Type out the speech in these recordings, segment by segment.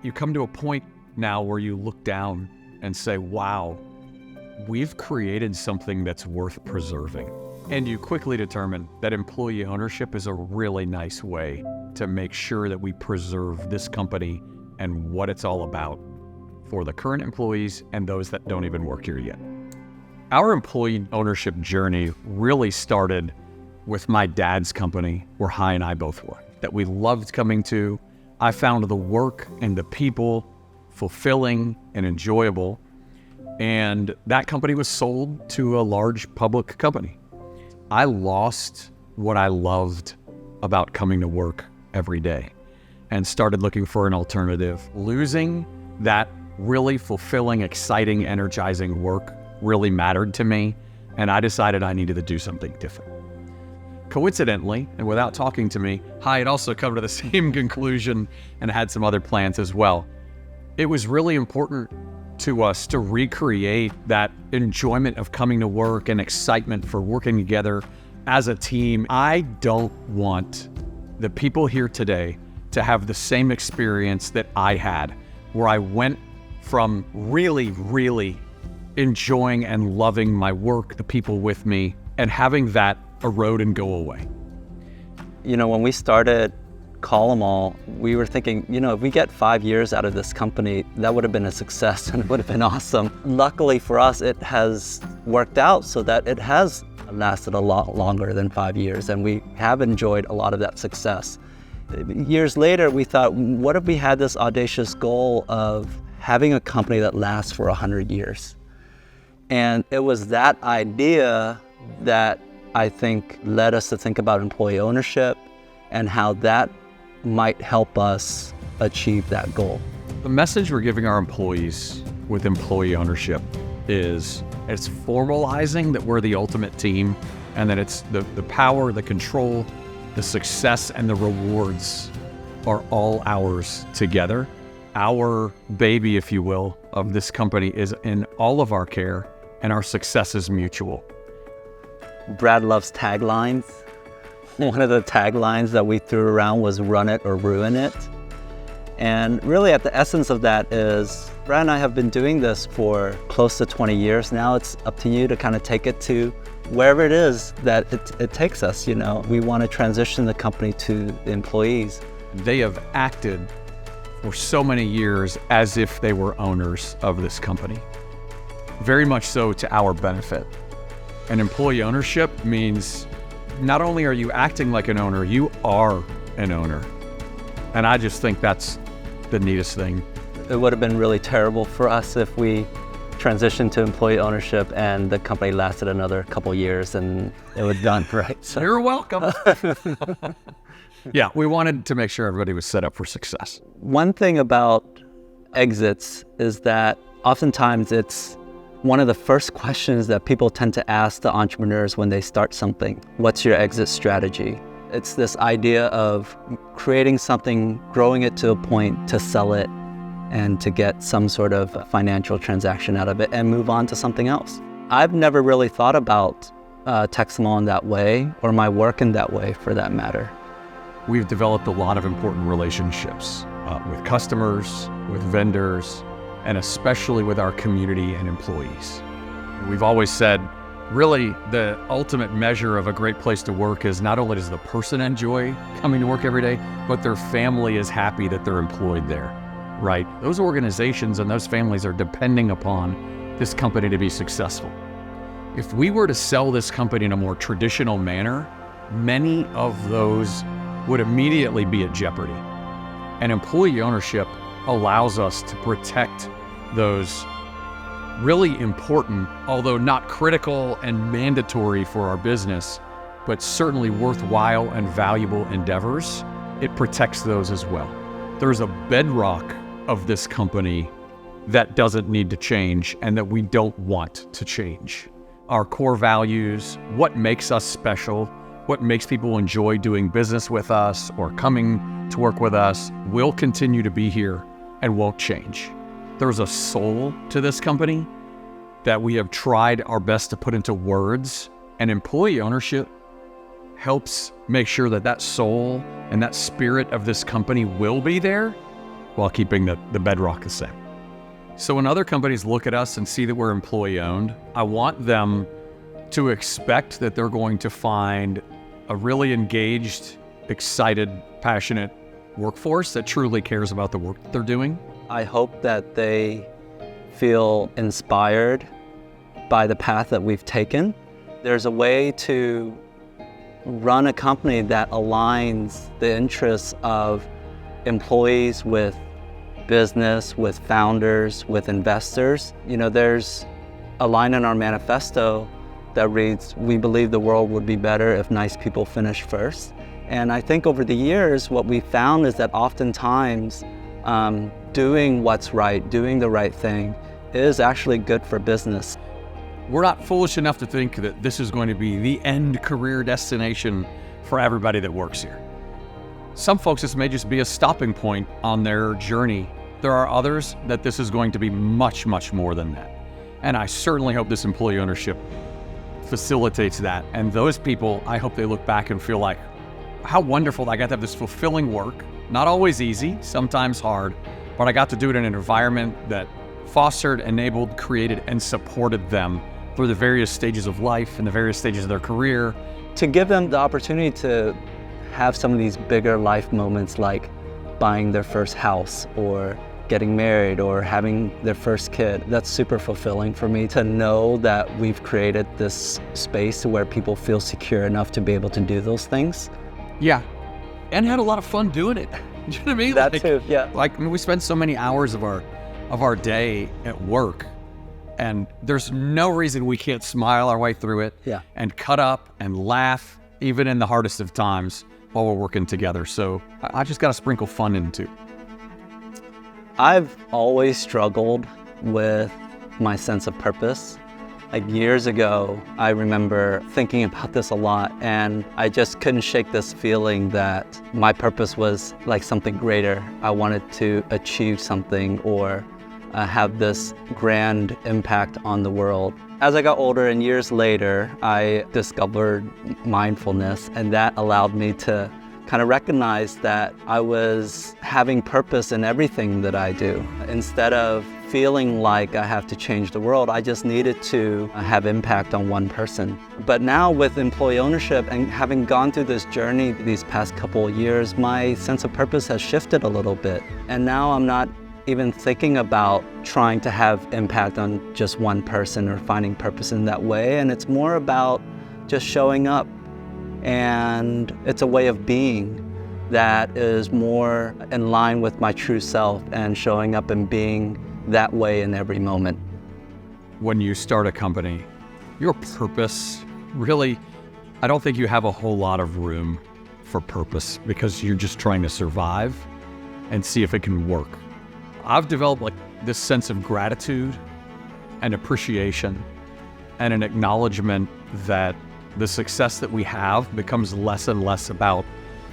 you come to a point now where you look down and say, wow, we've created something that's worth preserving. And you quickly determine that employee ownership is a really nice way to make sure that we preserve this company and what it's all about for the current employees and those that don't even work here yet. Our employee ownership journey really started with my dad's company, where Hai and I both worked, that we loved coming to. I found the work and the people fulfilling and enjoyable, and that company was sold to a large public company. I lost what I loved about coming to work every day and started looking for an alternative. Losing that really fulfilling, exciting, energizing work really mattered to me, and I decided I needed to do something different. Coincidentally, and without talking to me, Hai had also come to the same conclusion and had some other plans as well. It was really important to us to recreate that enjoyment of coming to work and excitement for working together as a team. I don't want the people here today to have the same experience that I had, where I went from really enjoying and loving my work, the people with me, and having that erode and go away. You know, when we started Call 'em All, we were thinking, you know, if we get 5 years out of this company, that would have been a success and it would have been awesome. Luckily for us, it has worked out so that it has lasted a lot longer than 5 years, and we have enjoyed a lot of that success. Years later, we thought, what if we had this audacious goal of having a company that lasts for 100 years? And it was that idea that I think led us to think about employee ownership and how that might help us achieve that goal. The message we're giving our employees with employee ownership is it's formalizing that we're the ultimate team, and that it's the power, the control, the success, and the rewards are all ours together. Our baby, if you will, of this company is in all of our care, and our success is mutual. Brad loves taglines. One of the taglines that we threw around was "run it or ruin it." And really at the essence of that is, Brad and I have been doing this for close to 20 years now. It's up to you to kind of take it to wherever it is that it takes us. You know, we want to transition the company to the employees. They have acted for so many years as if they were owners of this company, very much so to our benefit. And employee ownership means not only are you acting like an owner, you are an owner. And I just think that's the neatest thing. It would have been really terrible for us if we transitioned to employee ownership and the company lasted another couple years and it was done, right? So. You're welcome. Yeah, we wanted to make sure everybody was set up for success. One thing about exits is that oftentimes it's one of the first questions that people tend to ask the entrepreneurs when they start something. What's your exit strategy? It's this idea of creating something, growing it to a point to sell it and to get some sort of financial transaction out of it and move on to something else. I've never really thought about Texamal in that way, or my work in that way for that matter. We've developed a lot of important relationships with customers, with vendors, and especially with our community and employees. We've always said, really, the ultimate measure of a great place to work is not only does the person enjoy coming to work every day, but their family is happy that they're employed there, right? Those organizations and those families are depending upon this company to be successful. If we were to sell this company in a more traditional manner, many of those would immediately be at jeopardy. And employee ownership allows us to protect those really important, although not critical and mandatory for our business, but certainly worthwhile and valuable endeavors. It protects those as well. There's a bedrock of this company that doesn't need to change and that we don't want to change. Our core values, what makes us special, what makes people enjoy doing business with us or coming to work with us, will continue to be here and won't change. There's a soul to this company that we have tried our best to put into words, and employee ownership helps make sure that that soul and that spirit of this company will be there while keeping the bedrock the same. So when other companies look at us and see that we're employee owned, I want them to expect that they're going to find a really engaged, excited, passionate workforce that truly cares about the work that they're doing. I hope that they feel inspired by the path that we've taken. There's a way to run a company that aligns the interests of employees with business, with founders, with investors. You know, there's a line in our manifesto that reads, "We believe the world would be better if nice people finish first." And I think over the years, what we found is that oftentimes doing what's right, doing the right thing is actually good for business. We're not foolish enough to think that this is going to be the end career destination for everybody that works here. Some folks, this may just be a stopping point on their journey. There are others that this is going to be much, much more than that. And I certainly hope this employee ownership facilitates that. And those people, I hope they look back and feel like, how wonderful I got to have this fulfilling work. Not always easy, sometimes hard, but I got to do it in an environment that fostered, enabled, created, and supported them through the various stages of life and the various stages of their career. To give them the opportunity to have some of these bigger life moments like buying their first house or getting married or having their first kid, that's super fulfilling for me to know that we've created this space where people feel secure enough to be able to do those things. Yeah, and had a lot of fun doing it. You know what I mean? That too, yeah. Like, I mean, we spend so many hours of our day at work, and there's no reason we can't smile our way through it, yeah, and cut up and laugh, even in the hardest of times while we're working together. So I just got to sprinkle fun into. I've always struggled with my sense of purpose. Like years ago, I remember thinking about this a lot, and I just couldn't shake this feeling that my purpose was like something greater. I wanted to achieve something or have this grand impact on the world. As I got older and years later, I discovered mindfulness, and that allowed me to kind of recognize that I was having purpose in everything that I do. Instead of feeling like I have to change the world, I just needed to have impact on one person. But now with employee ownership and having gone through this journey these past couple of years, my sense of purpose has shifted a little bit. And now I'm not even thinking about trying to have impact on just one person or finding purpose in that way. And it's more about just showing up. And it's a way of being that is more in line with my true self and showing up and being that way in every moment. When you start a company, your purpose really, I don't think you have a whole lot of room for purpose because you're just trying to survive and see if it can work. I've developed like this sense of gratitude and appreciation and an acknowledgement that the success that we have becomes less and less about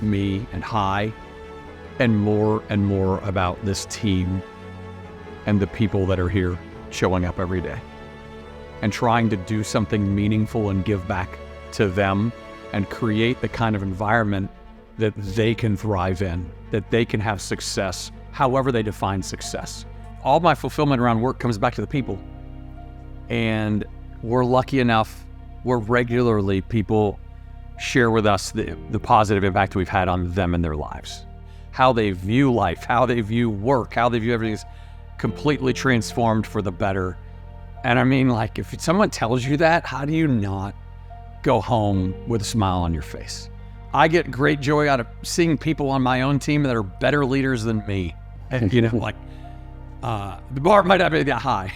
me and Hai and more about this team and the people that are here showing up every day and trying to do something meaningful and give back to them and create the kind of environment that they can thrive in, that they can have success, however they define success. All my fulfillment around work comes back to the people. And we're lucky enough where regularly people share with us the positive impact we've had on them and their lives. How they view life, how they view work, how they view everything is completely transformed for the better. And I mean, like, if someone tells you that, how do you not go home with a smile on your face? I get great joy out of seeing people on my own team that are better leaders than me. And, you know, like, the bar might not be that high.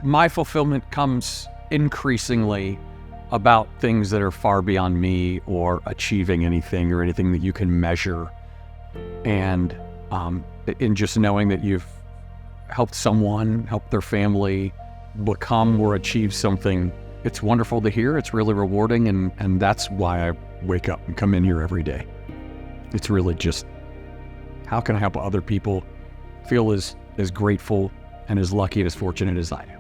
My fulfillment comes increasingly about things that are far beyond me or achieving anything or anything that you can measure. And in just knowing that you've helped someone, helped their family become or achieve something, it's wonderful to hear. It's really rewarding. And that's why I wake up and come in here every day. It's really just, how can I help other people feel as grateful and as lucky and as fortunate as I do?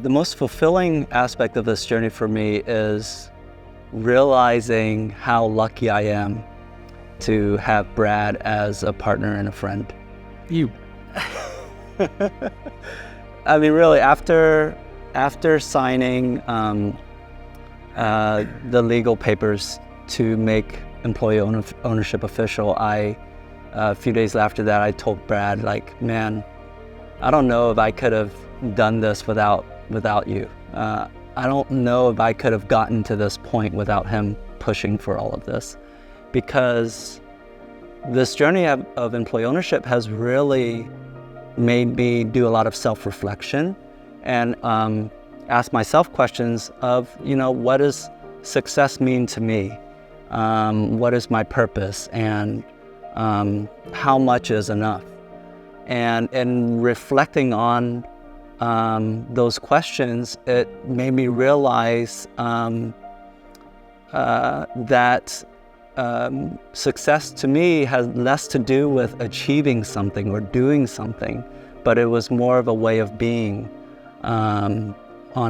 The most fulfilling aspect of this journey for me is realizing how lucky I am to have Brad as a partner and a friend. You I mean, really, after signing the legal papers to make employee ownership official, a few days after that, I told Brad, like, man, I don't know if I could have done this without you. I don't know if I could have gotten to this point without him pushing for all of this, because this journey of employee ownership has really made me do a lot of self-reflection and ask myself questions of, what does success mean to me? What is my purpose? And how much is enough? And reflecting on those questions, it made me realize that success to me has less to do with achieving something or doing something, but it was more of a way of being, on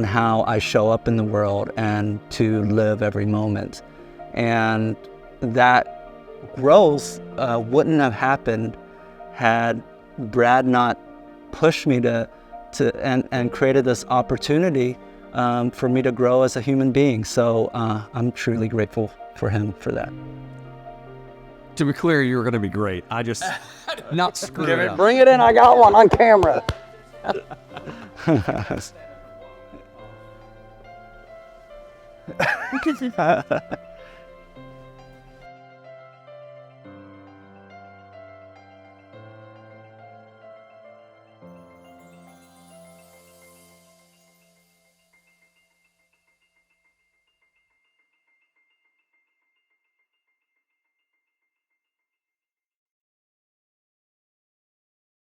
how I show up in the world and to live every moment. And that growth wouldn't have happened had Brad not pushed me to and created this opportunity for me to grow as a human being. So I'm truly grateful for him for that. To be clear, you were going to be great. I just not screwed it up. Bring it in. I got one on camera.